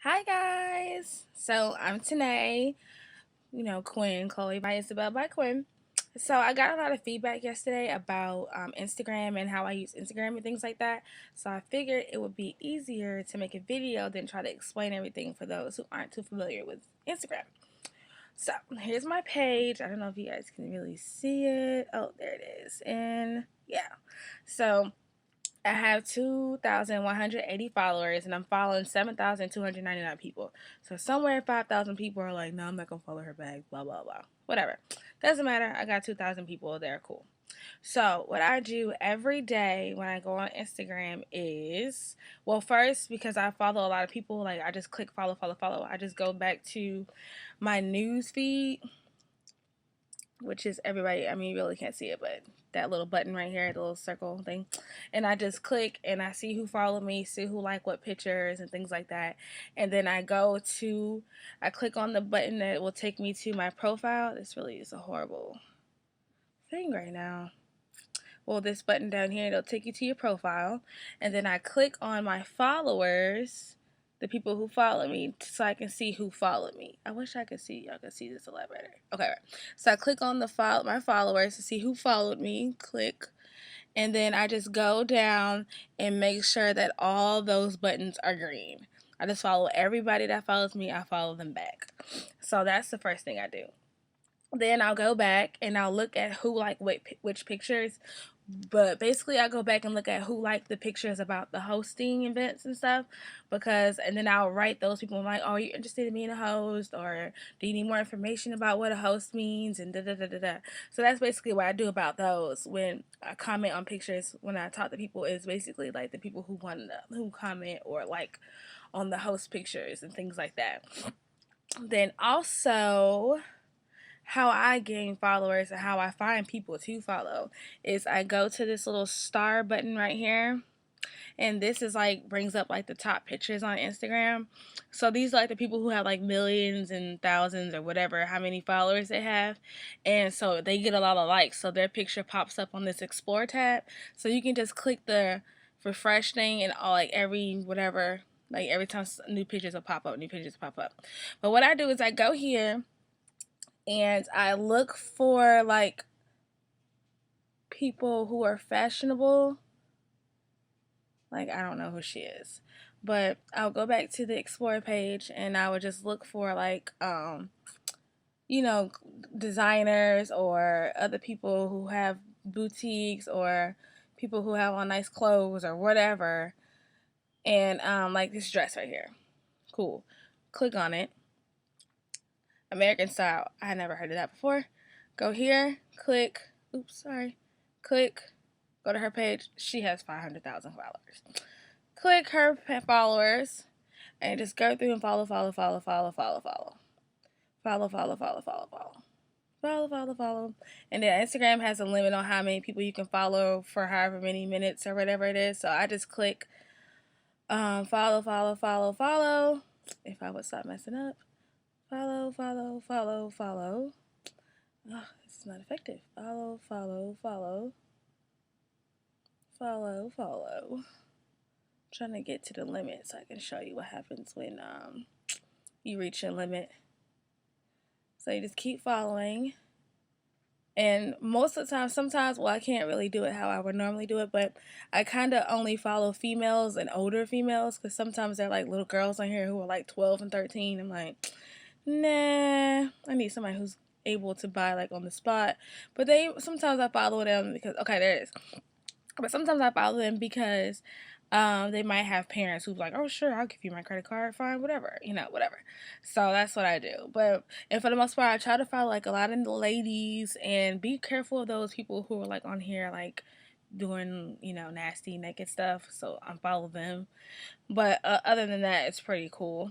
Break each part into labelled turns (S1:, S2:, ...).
S1: Hi guys! So I'm Tanae, Quinn, Chloe by Isabel by Quinn. So I got a lot of feedback yesterday about Instagram and how I use Instagram and things like that. So I figured it would be easier to make a video than try to explain everything for those who aren't too familiar with Instagram. So here's my page. I don't know if you guys can really see it. Oh, there it is. And yeah. So I have 2,180 followers and I'm following 7,299 people. So somewhere 5,000 people are like, no, I'm not going to follow her back, blah, blah, blah. Whatever. Doesn't matter. I got 2,000 people. They're cool. So what I do every day when I go on Instagram is, well, first, because I follow a lot of people, like I just click follow, follow, follow. I just go back to my news feed, which is everybody. I mean, you really can't see it, but that little button right here, the little circle thing, and I just click and I see who followed me, see who like what pictures and things like that, and then I click on the button that will take me to my profile. This really is a horrible thing right now. Well, this button down here, it'll take you to your profile, and then I click on my followers, the people who follow me, so I can see who followed me. I wish I could see, y'all could see this a lot better. Okay, right. So I click on my followers to see who followed me, click, and then I just go down and make sure that all those buttons are green. I just follow everybody that follows me, I follow them back. So that's the first thing I do. Then I'll go back and I'll look at who like which pictures. But basically, I go back and look at who liked the pictures about the hosting events and stuff, and then I'll write those people. I'm like, oh, are you interested in being a host, or do you need more information about what a host means, and da da da da da. So that's basically what I do about those when I comment on pictures. When I talk to people, is basically like the people who comment or like on the host pictures and things like that. Then also, how I gain followers and how I find people to follow is I go to this little star button right here, and this is like brings up like the top pictures on Instagram. So these are like the people who have like millions and thousands or whatever, how many followers they have, and so they get a lot of likes, so their picture pops up on this explore tab. So you can just click the refresh thing, and all like every time new pictures will pop up, but what I do is I go here and I look for like people who are fashionable. Like, I don't know who she is, but I'll go back to the explore page and I would just look for like you know designers or other people who have boutiques or people who have on nice clothes or whatever, and like this dress right here, cool, click on it. American style, I had never heard of that before. Go here, click, oops, sorry, click, go to her page. She has 500,000 followers. Click her followers and just go through and follow, follow, follow, follow, follow, follow. Follow, follow, follow, follow, follow. Follow, follow, follow. And then Instagram has a limit on how many people you can follow for however many minutes or whatever it is. So I just click follow, follow, follow, follow. If I would stop messing up. Follow, follow, follow, follow. Oh, it's not effective. Follow, follow, follow. Follow, follow. I'm trying to get to the limit so I can show you what happens when you reach your limit. So you just keep following. And most of the time, sometimes, well, I can't really do it how I would normally do it, but I kind of only follow females and older females, because sometimes they're like little girls on here who are like 12 and 13. I'm like, nah, I need somebody who's able to buy like on the spot. But sometimes I follow them because, okay, there it is. But sometimes I follow them because they might have parents who's like, oh, sure, I'll give you my credit card, fine, whatever, whatever. So that's what I do. And for the most part, I try to follow like a lot of the ladies, and be careful of those people who are like on here, like doing, nasty, naked stuff. So I follow them. But other than that, it's pretty cool.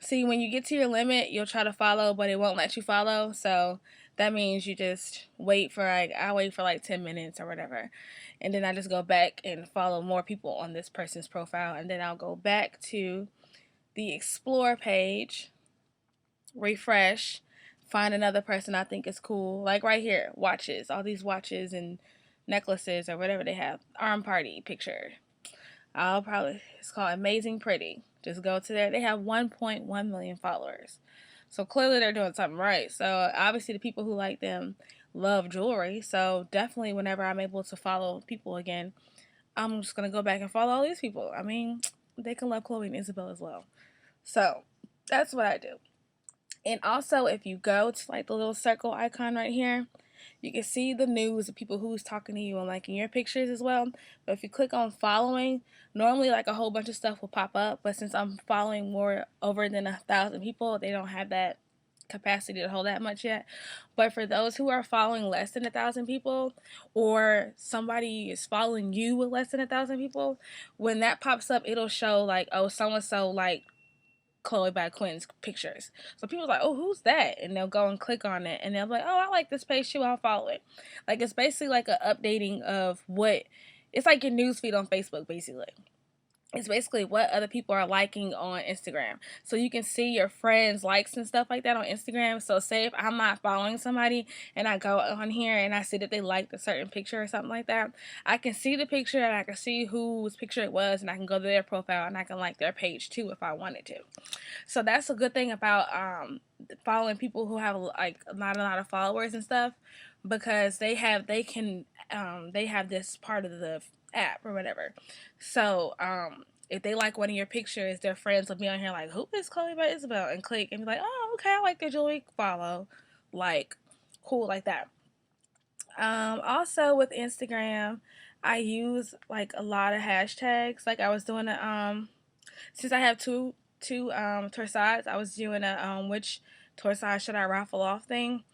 S1: See, when you get to your limit, you'll try to follow, but it won't let you follow. So that means you just wait for I wait for like 10 minutes or whatever. And then I just go back and follow more people on this person's profile. And then I'll go back to the explore page, refresh, find another person I think is cool. Like right here, watches, all these watches and necklaces or whatever they have. Arm party picture. It's called Amazing Pretty. Just go to there. They have 1.1 million followers. So clearly they're doing something right. So obviously the people who like them love jewelry. So definitely whenever I'm able to follow people again, I'm just gonna go back and follow all these people. I mean, they can love Chloe and Isabel as well. So that's what I do. And also, if you go to like the little circle icon right here, you can see the news of people who's talking to you and liking your pictures as well. But if you click on following, normally like a whole bunch of stuff will pop up. But since I'm following more over than 1,000 people, they don't have that capacity to hold that much yet. But for those who are following less than 1,000 people, or somebody is following you with less than 1,000 people, when that pops up, it'll show like, oh, so and so like Chloe by Quinn's pictures. So people's like, oh, who's that? And they'll go and click on it, and they'll be like, oh, I like this page too, I'll follow it. Like, it's basically like a updating of what, it's like your newsfeed on Facebook, basically. It's basically what other people are liking on Instagram. So you can see your friends' likes and stuff like that on Instagram. So say if I'm not following somebody and I go on here and I see that they liked a certain picture or something like that, I can see the picture and I can see whose picture it was, and I can go to their profile and I can like their page too if I wanted to. So that's a good thing about following people who have like not a lot of followers and stuff, because they have this part of the app or whatever. So if they like one of your pictures, their friends will be on here like, who is Chloe by Isabel? And click and be like, oh, okay, I like their jewelry, follow. Like, cool, like that. Also with Instagram, I use like a lot of hashtags. Like I was doing since I have two torsades, I was doing a which torsade should I raffle off thing.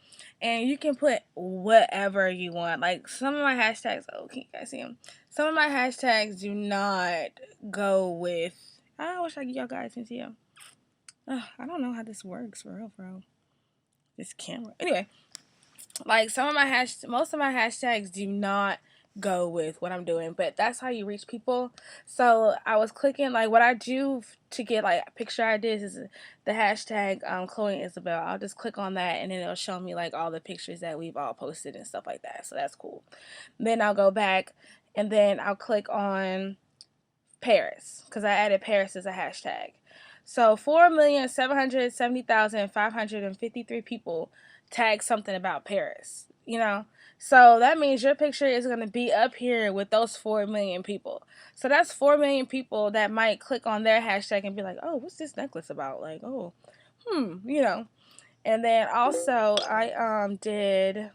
S1: And you can put whatever you want. Like some of my hashtags, oh, can you guys see them? Some of my hashtags do not go with. I wish y'all guys can see them. I don't know how this works for real, bro. This camera. Anyway, like most of my hashtags do not go with what I'm doing, but that's how you reach people. So I was clicking, like what I do to get like picture ideas is the hashtag Chloe and Isabel. I'll just click on that and then it'll show me like all the pictures that we've all posted and stuff like that. So that's cool. Then I'll go back and then I'll click on Paris because I added Paris as a hashtag. So 4,770,553 people tag something about Paris, you know? So that means your picture is going to be up here with those 4 million people. So that's 4 million people that might click on their hashtag and be like, oh, what's this necklace about? Like, oh, you know. And then also I did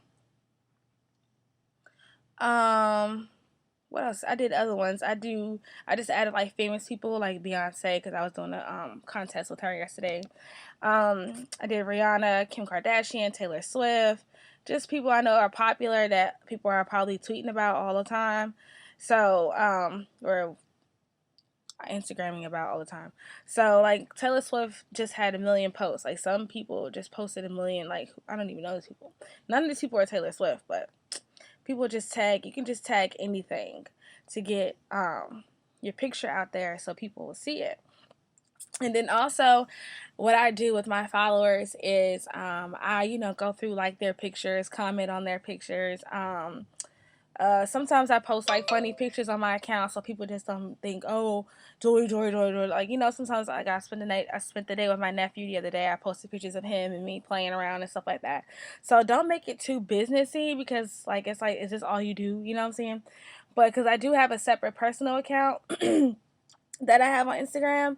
S1: what else? I did other ones. I just added like famous people like Beyonce because I was doing a contest with her yesterday. I did Rihanna, Kim Kardashian, Taylor Swift, just people I know are popular that people are probably tweeting about all the time. So or Instagramming about all the time. So like Taylor Swift just had 1 million posts. Like some people just posted 1 million. Like I don't even know these people. None of these people are Taylor Swift, but people just tag. You can just tag anything to get your picture out there so people will see it. And then also what I do with my followers is I go through like their pictures, comment on their pictures. Sometimes I post like funny pictures on my account so people just don't think, oh, joy. Like, sometimes like I spent the day with my nephew the other day. I posted pictures of him and me playing around and stuff like that. So don't make it too businessy because like it's like, is this all you do? You know what I'm saying? But because I do have a separate personal account that I have on Instagram,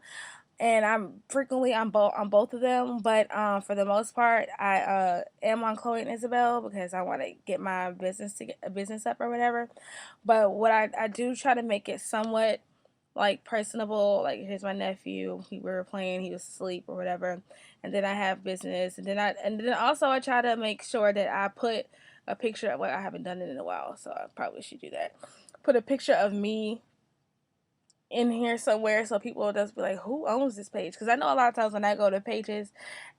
S1: and I'm frequently on both of them, but for the most part, I am on Chloe and Isabel because I want to get my business up or whatever. But what I do try to make it somewhat like personable. Like here's my nephew, we were playing, he was asleep or whatever, and then I have business, and then also I try to make sure that I put a picture of what I haven't done it in a while, so I probably should do that. Put a picture of me in here somewhere so people will just be like, who owns this page? Because I know a lot of times when I go to pages,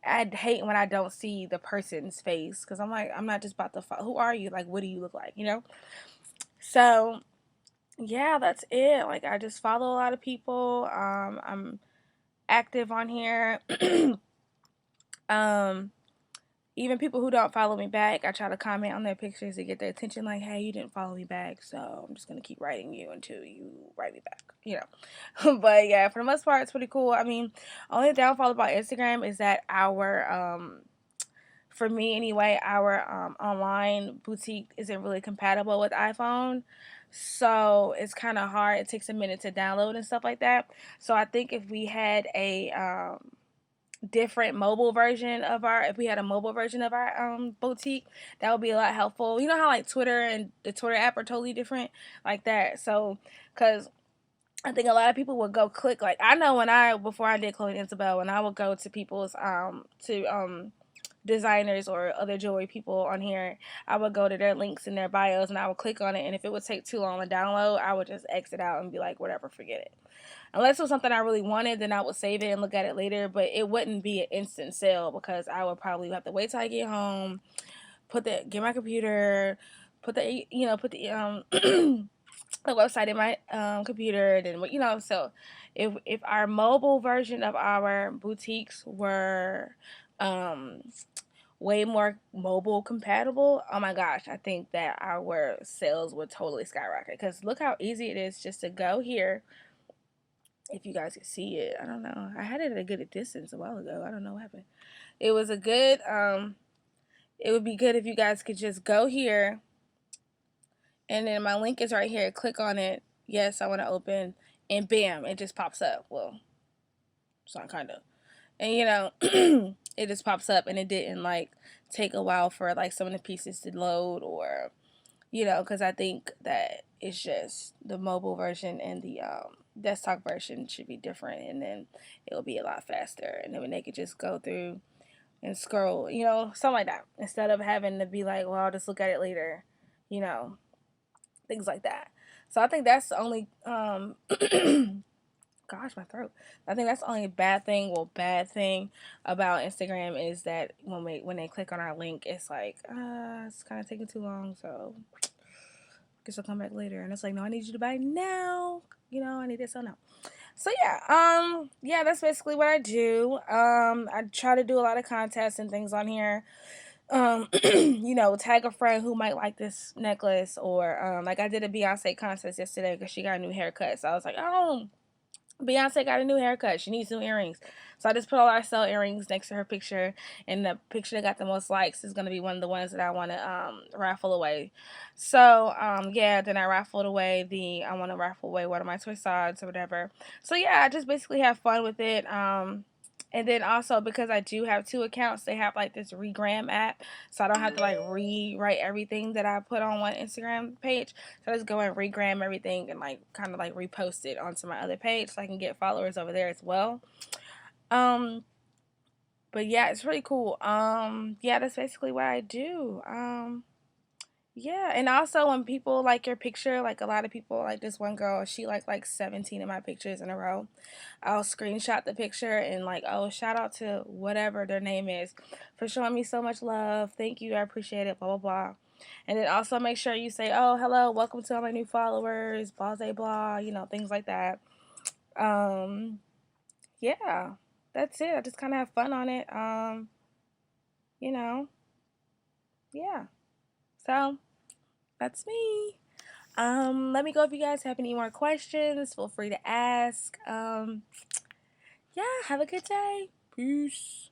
S1: I hate when I don't see the person's face because I'm like, I'm not just about to follow. Who are you? Like, what do you look like? So yeah, that's it. Like I just follow a lot of people. I'm active on here. um Even people who don't follow me back, I try to comment on their pictures to get their attention. Like, hey, you didn't follow me back, so I'm just gonna keep writing you until you write me back. But yeah, for the most part, it's pretty cool. I mean, only downfall about Instagram is that for me anyway, our online boutique isn't really compatible with iPhone. So it's kind of hard. It takes a minute to download and stuff like that. So I think if we had a different mobile version of our, if we had a mobile version of our boutique, that would be a lot helpful. You know how like Twitter and the Twitter app are totally different like that. So because I think a lot of people would go click, like I know when I, before I did Chloe and Isabel, when I would go to people's designers or other jewelry people on here, I would go to their links in their bios and I would click on it, and if it would take too long to download, I would just exit out and be like, whatever, forget it. Unless it was something I really wanted, then I would save it and look at it later, but it wouldn't be an instant sale because I would probably have to wait till I get home, get my computer, put the the website in my computer, then so if our mobile version of our boutiques were um way more mobile compatible, oh my gosh, I think that our sales would totally skyrocket. Because look how easy it is just to go here. If you guys can see it, I don't know. I had it at a good distance a while ago. I don't know what happened. It was a good. It would be good if you guys could just go here, and then my link is right here. Click on it. Yes, I want to open, and bam, it just pops up. Well, it's not kind of, and it just pops up, and it didn't like take a while for like some of the pieces to load, or because I think that it's just the mobile version and the desktop version should be different, and then it'll be a lot faster, and then when they could just go through and scroll, something like that, instead of having to be like, well, I'll just look at it later, you know, things like that. So I think that's the only gosh, my throat. I think that's the only bad thing about Instagram is that when they click on our link, it's like, it's kind of taking too long, so I guess I'll come back later. And it's like, no, I need you to buy now. I need this now. So yeah, that's basically what I do. I try to do a lot of contests and things on here. Tag a friend who might like this necklace, or like I did a Beyonce contest yesterday because she got a new haircut. So I was like, oh, Beyonce got a new haircut. She needs new earrings. So I just put all our sell earrings next to her picture, and the picture that got the most likes is gonna be one of the ones that I want to raffle away. So yeah, then I want to raffle away one of my toy sides or whatever. So yeah, I just basically have fun with it. And then also because I do have two accounts, they have like this regram app, so I don't have to like rewrite everything that I put on one Instagram page. So I just go and regram everything and like kind of like repost it onto my other page so I can get followers over there as well. Um, but yeah, it's really cool. Yeah, that's basically what I do. Yeah, and also when people like your picture, like a lot of people, like this one girl, she like 17 of my pictures in a row. I'll screenshot the picture and like, oh, shout out to whatever their name is for showing me so much love. Thank you, I appreciate it, blah blah blah. And then also make sure you say, oh, hello, welcome to all my new followers, blah blah blah, things like that. Um, yeah, that's it. I just kind of have fun on it. You know, yeah. So that's me. Let me go if you guys have any more questions. Feel free to ask. Yeah, have a good day. Peace.